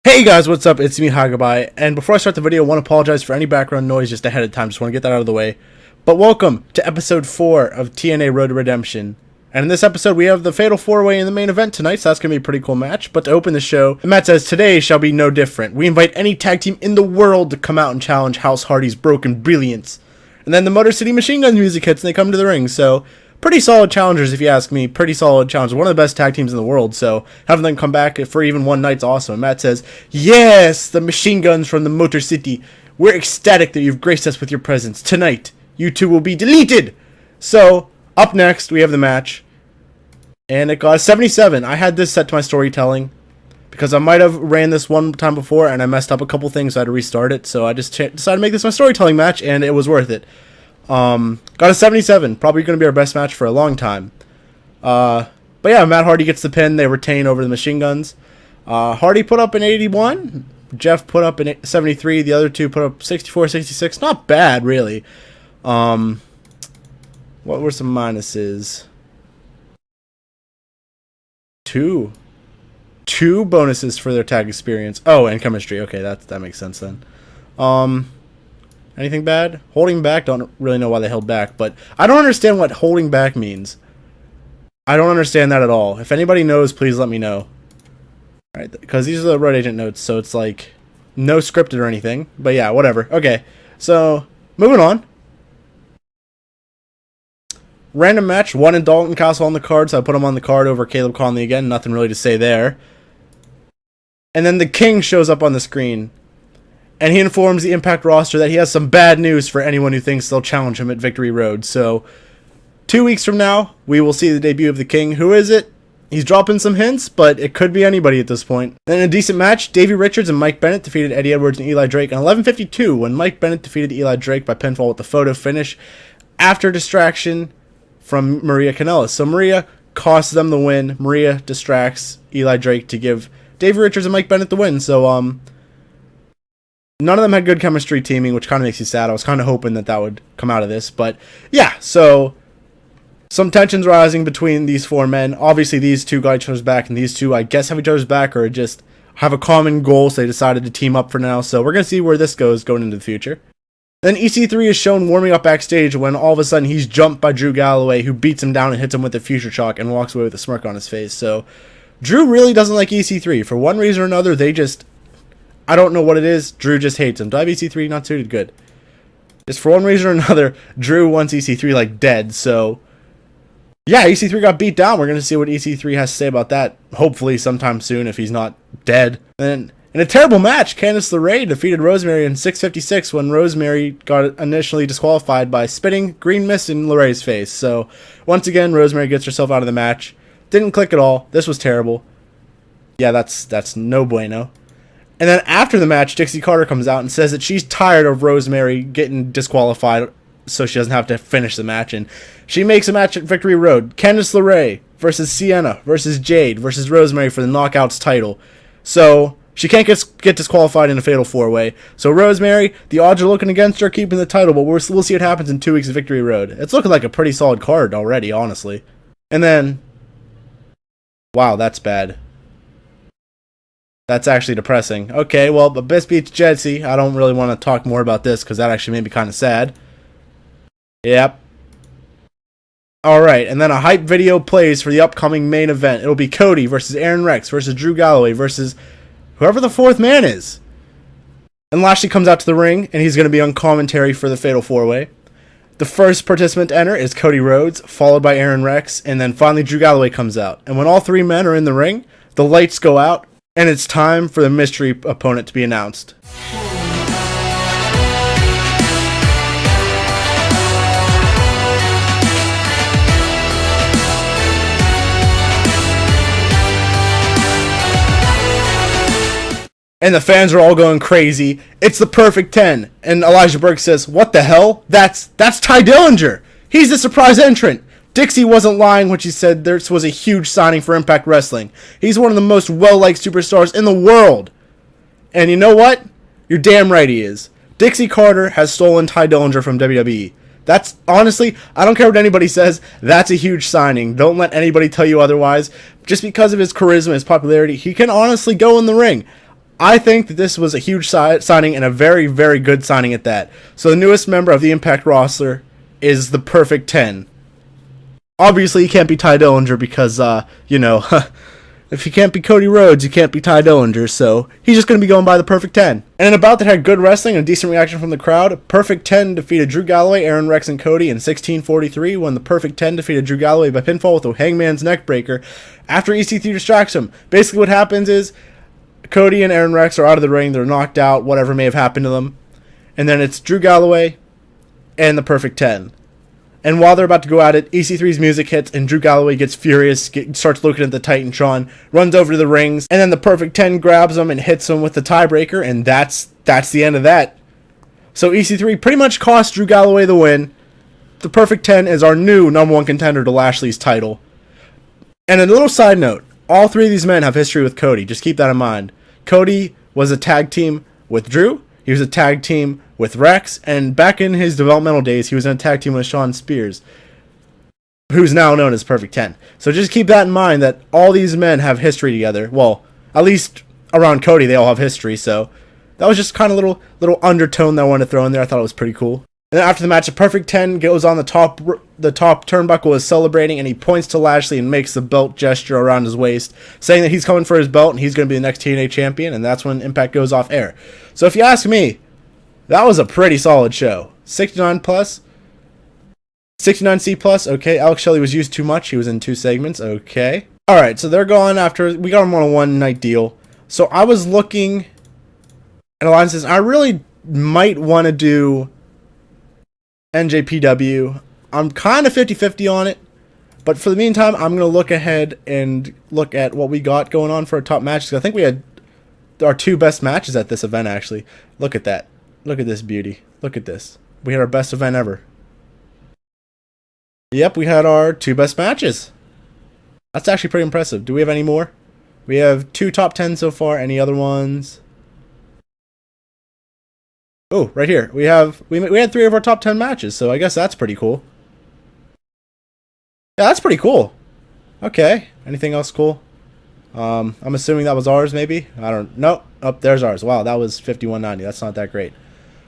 Hey guys, what's up? It's me, Hagabai, and before I start the video, I want to apologize for any background noise just ahead of time. Just want to get that out of the way. But welcome to episode 4 of TNA Road to Redemption. And in this episode, we have the Fatal 4-Way in the main event tonight, so that's going to be a pretty cool match. But to open the show, Matt says, today shall be no different. We invite any tag team in the world to come out and challenge House Hardy's broken brilliance. And then the Motor City Machine Guns music hits and they come to the ring, so pretty solid challengers, if you ask me. Pretty solid challengers. One of the best tag teams in the world, so having them come back for even one night's awesome. And Matt says, yes, the Machine Guns from the Motor City. We're ecstatic that you've graced us with your presence. Tonight, you two will be deleted. So, up next, we have the match. And it got a 77. I had this set to my storytelling because I might have ran this one time before and I messed up a couple things, so I had to restart it. So I just decided to make this my storytelling match, and it was worth it. Got a 77. Probably going to be our best match for a long time. But yeah, Matt Hardy gets the pin. They retain over the Machine Guns. Hardy put up an 81. Jeff put up an 73. The other two put up 64, 66. Not bad, really. What were some minuses? Two bonuses for their tag experience. Oh, and chemistry. Okay, that makes sense then. Anything bad? Holding back, don't really know why they held back, but I don't understand what holding back means. I don't understand that at all. If anybody knows, please let me know. Alright, because these are the road agent notes, so it's like no scripted or anything. But yeah, whatever. Okay, so moving on. Random match, one in Dalton Castle on the card, so I put him on the card over Caleb Conley again. Nothing really to say there. And then the King shows up on the screen. And he informs the Impact roster that he has some bad news for anyone who thinks they'll challenge him at Victory Road. So, 2 weeks from now, we will see the debut of the King. Who is it? He's dropping some hints, but it could be anybody at this point. Then in a decent match, Davey Richards and Mike Bennett defeated Eddie Edwards and Eli Drake on 11:52 when Mike Bennett defeated Eli Drake by pinfall with the photo finish after distraction from Maria Kanellis. So Maria costs them the win. Maria distracts Eli Drake to give Davey Richards and Mike Bennett the win. So, none of them had good chemistry teaming, which kind of makes you sad. I was kind of hoping that would come out of this. But, yeah, so some tensions rising between these four men. Obviously, these two got each other's back, and these two, I guess, have each other's back or just have a common goal, so they decided to team up for now. So we're going to see where this goes going into the future. Then EC3 is shown warming up backstage when all of a sudden he's jumped by Drew Galloway, who beats him down and hits him with a future shock and walks away with a smirk on his face. So Drew really doesn't like EC3. For one reason or another, I don't know what it is. Drew just hates him. Do I have EC3 not suited? Good. Just for one reason or another, Drew wants EC3 like dead. So, yeah, EC3 got beat down. We're going to see what EC3 has to say about that. Hopefully sometime soon if he's not dead. Then, in a terrible match, Candice LeRae defeated Rosemary in 6:56 when Rosemary got initially disqualified by spitting green mist in LeRae's face. So, once again, Rosemary gets herself out of the match. Didn't click at all. This was terrible. Yeah, that's no bueno. And then after the match, Dixie Carter comes out and says that she's tired of Rosemary getting disqualified so she doesn't have to finish the match. And she makes a match at Victory Road. Candice LeRae versus Sienna versus Jade versus Rosemary for the Knockouts title. So she can't get disqualified in a Fatal 4-Way. So Rosemary, the odds are looking against her keeping the title, but we'll see what happens in 2 weeks of Victory Road. It's looking like a pretty solid card already, honestly. And then, wow, that's bad. That's actually depressing. Okay, well, Abyss beats Jesse. I don't really want to talk more about this because that actually made me kind of sad. Yep. Alright, and then a hype video plays for the upcoming main event. It'll be Cody versus Aaron Rex versus Drew Galloway versus whoever the fourth man is. And Lashley comes out to the ring, and he's going to be on commentary for the Fatal 4-Way. The first participant to enter is Cody Rhodes, followed by Aaron Rex, and then finally Drew Galloway comes out. And when all three men are in the ring, the lights go out, and it's time for the mystery opponent to be announced. And the fans are all going crazy. It's the perfect 10. And Elijah Burke says, what the hell? That's Ty Dillinger. He's the surprise entrant. Dixie wasn't lying when she said this was a huge signing for Impact Wrestling. He's one of the most well-liked superstars in the world. And you know what? You're damn right he is. Dixie Carter has stolen Ty Dillinger from WWE. That's, honestly, I don't care what anybody says, that's a huge signing. Don't let anybody tell you otherwise. Just because of his charisma, his popularity, he can honestly go in the ring. I think that this was a huge signing and a very, very good signing at that. So the newest member of the Impact roster is the Perfect 10. Obviously, he can't be Ty Dillinger because, you know, if you can't be Cody Rhodes, you can't be Ty Dillinger, so he's just going to be going by the Perfect 10. And in a bout that had good wrestling and a decent reaction from the crowd, Perfect 10 defeated Drew Galloway, Aaron Rex, and Cody in 16:43 when the Perfect 10 defeated Drew Galloway by pinfall with a Hangman's Neckbreaker after EC3 distracts him. Basically what happens is Cody and Aaron Rex are out of the ring, they're knocked out, whatever may have happened to them, and then it's Drew Galloway and the Perfect 10. And while they're about to go at it, EC3's music hits, and Drew Galloway gets furious, starts looking at the Titantron, runs over to the rings, and then the Perfect 10 grabs him and hits him with the tiebreaker, and that's the end of that. So EC3 pretty much cost Drew Galloway the win. The Perfect 10 is our new #1 contender to Lashley's title. And a little side note, all three of these men have history with Cody, just keep that in mind. Cody was a tag team with Drew, he was a tag team with Rex, and back in his developmental days, he was in a tag team with Shawn Spears, who's now known as Perfect 10. So just keep that in mind that all these men have history together. Well, at least around Cody, they all have history, so that was just kind of a little undertone that I wanted to throw in there. I thought it was pretty cool. And then after the match, the Perfect 10 goes on the top turnbuckle, is celebrating, and he points to Lashley and makes the belt gesture around his waist, saying that he's coming for his belt and he's going to be the next TNA champion, and that's when Impact goes off air. So if you ask me, that was a pretty solid show. 69 plus. 69C plus. Okay, Alex Shelley was used too much. He was in 2 segments. Okay. Alright, so they're gone after... We got him on a one-night deal. So I was looking at alliances. I really might want to do NJPW. I'm kind of 50-50 on it. But for the meantime, I'm going to look ahead and look at what we got going on for our top matches. I think we had our 2 best matches at this event, actually. Look at that. Look at this beauty. Look at this. We had our best event ever. Yep, we had our 2 best matches. That's actually pretty impressive. Do we have any more? We have 2 top 10 so far. Any other ones? Oh, right here. We had 3 of our top 10 matches, so I guess that's pretty cool. Yeah, that's pretty cool. Okay. Anything else cool? I'm assuming that was ours, maybe? I don't know. Oh, there's ours. Wow, that was 5190. That's not that great.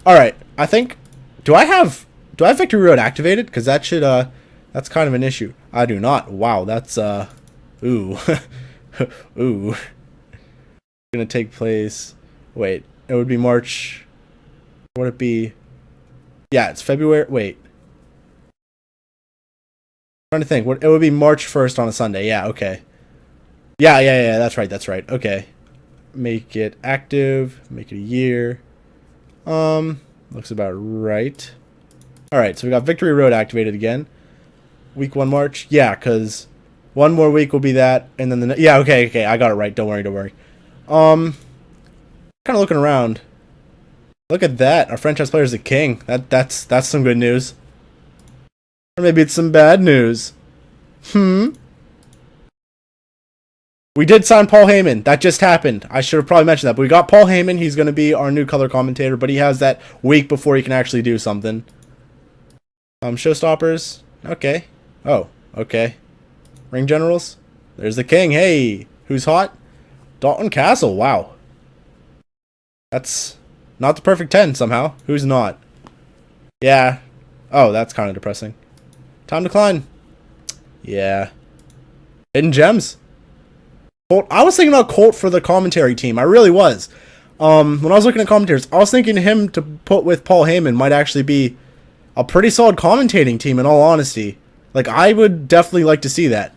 Alright, I think... Do I have Victory Road activated? Because that should, that's kind of an issue. I do not. Wow, that's, ooh. Ooh. Gonna take place... Wait, it would be March... Would it be... Yeah, it's February... Wait. I'm trying to think. It would be March 1st on a Sunday. Yeah, okay. Yeah, that's right. Okay. Make it active. Make it a year. Looks about right. Alright, so we got Victory Road activated again. Week 1 March. Yeah, because 1 more week will be that, and then yeah, okay, I got it right. Don't worry. Kind of looking around. Look at that. Our franchise player is the king. That's some good news. Or maybe it's some bad news. We did sign Paul Heyman. That just happened. I should have probably mentioned that. But we got Paul Heyman. He's going to be our new color commentator. But he has that week before he can actually do something. Showstoppers. Okay. Oh, okay. Ring generals. There's the king. Hey, who's hot? Dalton Castle. Wow. That's not the Perfect 10 somehow. Who's not? Yeah. Oh, that's kind of depressing. Time Decline. Yeah. Hidden Gems. Colt. I was thinking about Colt for the commentary team. I really was. When I was looking at commentators, I was thinking him to put with Paul Heyman might actually be a pretty solid commentating team, in all honesty. Like, I would definitely like to see that.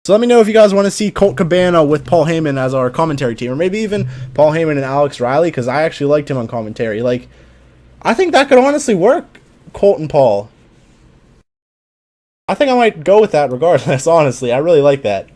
So let me know if you guys want to see Colt Cabana with Paul Heyman as our commentary team. Or maybe even Paul Heyman and Alex Riley, because I actually liked him on commentary. Like, I think that could honestly work, Colt and Paul. I think I might go with that regardless, honestly. I really like that.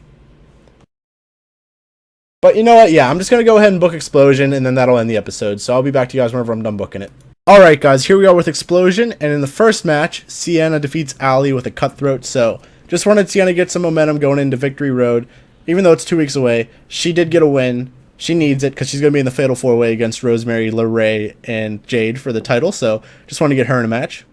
But you know what? Yeah, I'm just going to go ahead and book Explosion, and then that'll end the episode. So I'll be back to you guys whenever I'm done booking it. Alright guys, here we are with Explosion, and in the first match, Sienna defeats Ali with a cutthroat. So just wanted Sienna to get some momentum going into Victory Road. Even though it's 2 weeks away, she did get a win. She needs it because she's going to be in the Fatal 4-Way against Rosemary, LeRae, and Jade for the title. So just wanted to get her in a match.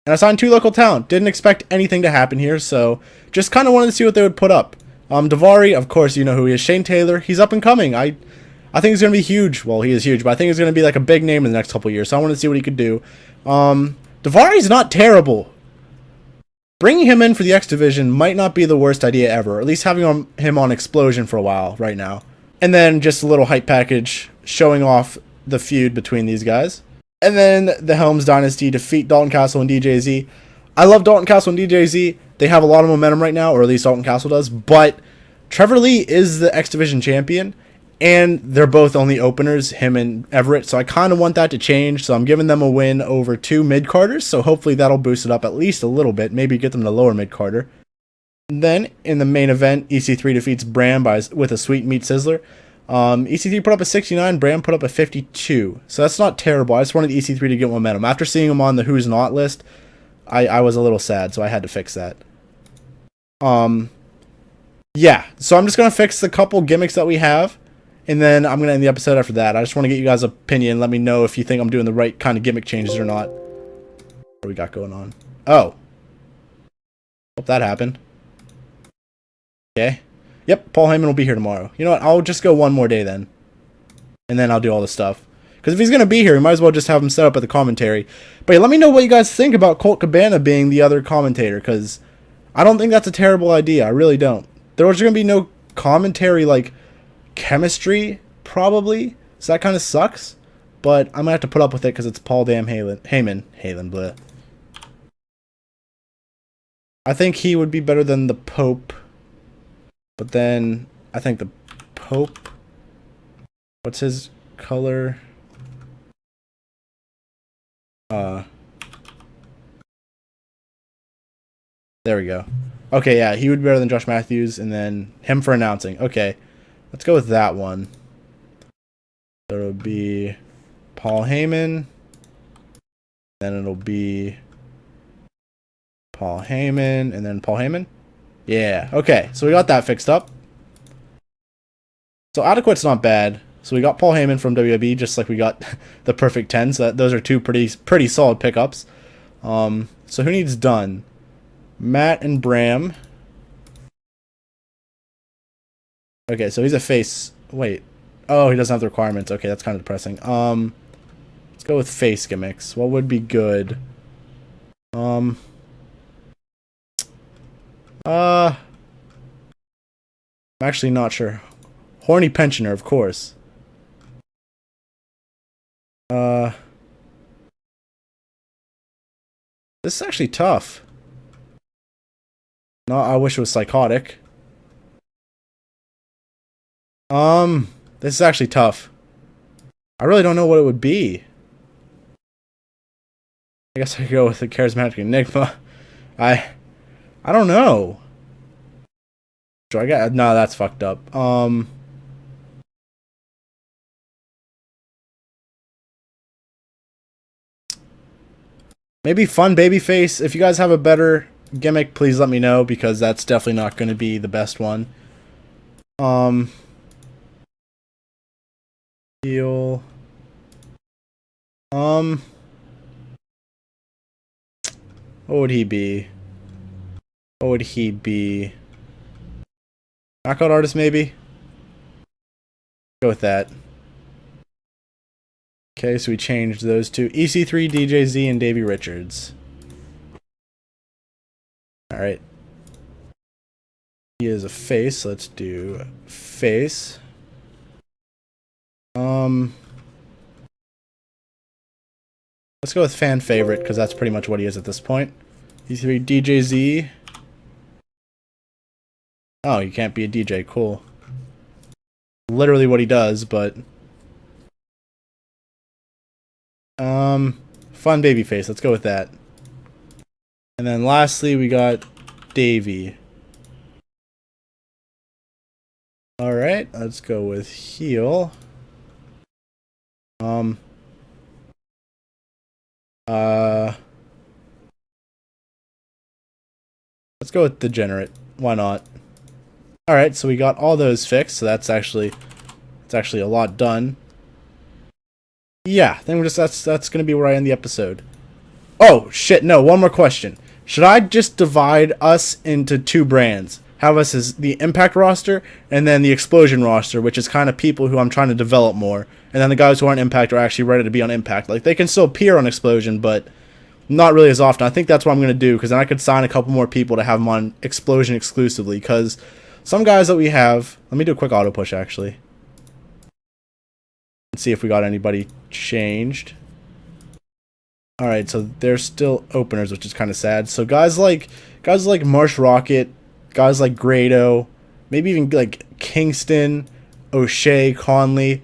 And I signed 2 local talent. Didn't expect anything to happen here, so just kind of wanted to see what they would put up. Davari, of course, you know who he is. Shane Taylor, he's up and coming. I think he's going to be huge. Well, he is huge, but I think he's going to be like a big name in the next couple of years. So I want to see what he could do. Davari's not terrible. Bringing him in for the X Division might not be the worst idea ever. Or at least having him on Explosion for a while right now. And then just a little hype package showing off the feud between these guys. And then the Helms Dynasty defeat Dalton Castle and DJZ. I love Dalton Castle and DJZ. They have a lot of momentum right now, or at least Dalton Castle does. But Trevor Lee is the X Division champion. And they're both only openers, him and Everett. So I kind of want that to change. So I'm giving them a win over 2 mid-carders. So hopefully that'll boost it up at least a little bit. Maybe get them to lower mid-carder. Then in the main event, EC3 defeats Bram with a sweet meat sizzler. EC3 put up a 69. Bram put up a 52. So that's not terrible. I just wanted EC3 to get momentum. After seeing him on the Who's Not list, I was a little sad. So I had to fix that. Yeah. So I'm just going to fix the couple gimmicks that we have. And then I'm going to end the episode after that. I just want to get you guys' opinion. Let me know if you think I'm doing the right kind of gimmick changes or not. What do we got going on? Oh. Hope that happened. Okay. Yep, Paul Heyman will be here tomorrow. You know what? I'll just go one more day then. And then I'll do all this stuff. Because if he's going to be here, we might as well just have him set up at the commentary. But yeah, let me know what you guys think about Colt Cabana being the other commentator. Because I don't think that's a terrible idea. I really don't. There's going to be no commentary, like, chemistry, probably. So that kind of sucks. But I'm going to have to put up with it because it's Paul damn Heyman. Bleh. I think he would be better than the Pope. But then, I think the Pope... What's his color? There we go. Okay, yeah, he would be better than Josh Matthews, and then him for announcing. Okay. Let's go with that one. So it'll be Paul Heyman. Then it'll be Paul Heyman, and then Paul Heyman. Yeah, okay. So we got that fixed up. So Adequate's not bad. So we got Paul Heyman from WWE, just like we got the Perfect 10. So those are two pretty solid pickups. So who needs done? Matt and Bram. Okay, so he's a face. Wait. Oh, he doesn't have the requirements. Okay, that's kind of depressing. Let's go with face gimmicks. What would be good? I'm actually not sure. Horny pensioner, of course. This is actually tough. No, I wish it was psychotic. This is actually tough. I really don't know what it would be. I guess I could go with the charismatic enigma. I don't know. Do I get? No, that's fucked up. Maybe fun babyface. If you guys have a better gimmick, please let me know, because that's definitely not going to be the best one. Heel. What would he be? What would he be? Knockout artist, maybe? Go with that. Okay, so we changed those two. EC3, DJZ, and Davey Richards. Alright. He is a face. Let's do face. Let's go with fan favorite, because that's pretty much what he is at this point. EC3, DJZ. Oh, you can't be a DJ. Cool. Literally what he does, but... fun babyface. Let's go with that. And then lastly, we got Davey. Alright, let's go with heel. Let's go with degenerate. Why not? Alright, so we got all those fixed, so it's actually a lot done. Yeah, then that's gonna be where I end the episode. Oh shit, no, one more question. Should I just divide us into 2 brands? have us as the Impact roster, and then the Explosion roster, which is kind of people who I'm trying to develop more. And then the guys who aren't Impact are actually ready to be on Impact. Like, they can still appear on Explosion, but not really as often. I think that's what I'm going to do, because then I could sign a couple more people to have them on Explosion exclusively, because some guys that we have... Let me do a quick auto push, actually. Let's see if we got anybody changed. Alright, so they're still openers, which is kind of sad. So guys like Marsh Rocket, guys like Grado, maybe even like Kingston, O'Shea, Conley,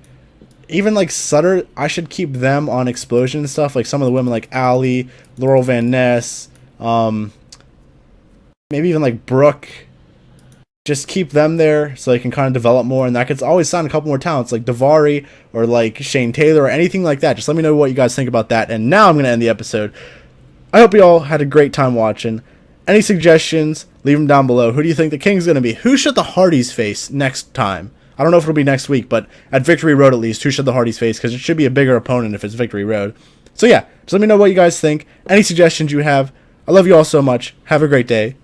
even like Sutter, I should keep them on Explosion and stuff. Like some of the women like Allie, Laurel Van Ness, maybe even like Brooke. Just keep them there so they can kind of develop more, and that could always sign a couple more talents like Davari or like Shane Taylor or anything like that. Just let me know what you guys think about that. And now I'm going to end the episode. I hope you all had a great time watching. Any suggestions, leave them down below. Who do you think the King's going to be? Who should the Hardys face next time? I don't know if it'll be next week, but at Victory Road at least, who should the Hardys face? Because it should be a bigger opponent if it's Victory Road. So yeah, just let me know what you guys think. Any suggestions you have. I love you all so much. Have a great day.